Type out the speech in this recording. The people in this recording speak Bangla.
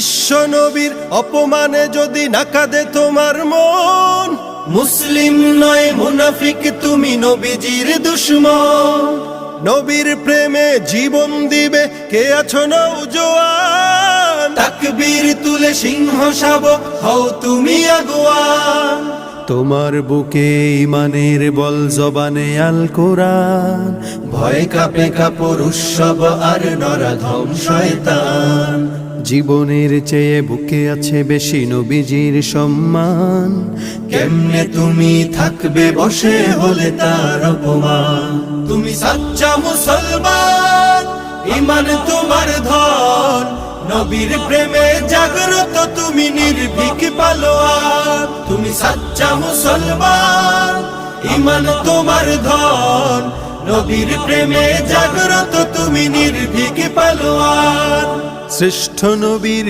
বিশ্ব নবীর অপমানে যদি না কাঁদে তোমার মন, মুসলিম নয় মুনাফিক তুমি নবীজির দুশমন। নবীর প্রেমে জীবন দিবে কে আছো নওজোয়ান, তাকবীর তুলে সিংহ শাবক হও তুমি আগুয়ান। তোমার বুকে ইমানের বল জবানে আল কোরআন, ভয় কাঁপে কাপড় উৎসব আর নরাধম শয়তান। জীবনের চেয়ে বুকে আছে বেশি নবীজির সম্মান, কেমনে তুমি থাকবে বসে হলে তার অপমান। তুমি সাচ্চা মুসলমান, ইমান তোমার ধন, নবীর প্রেমে জাগ্রত তুমি নির্ভীক পালোয়ান। তুমি সাচ্চা মুসলমান, ইমান তোমার ধন, নবীর প্রেমে জাগ্রত তুমি নির্ভীক পালোয়ান। শ্রেষ্ঠ নবীর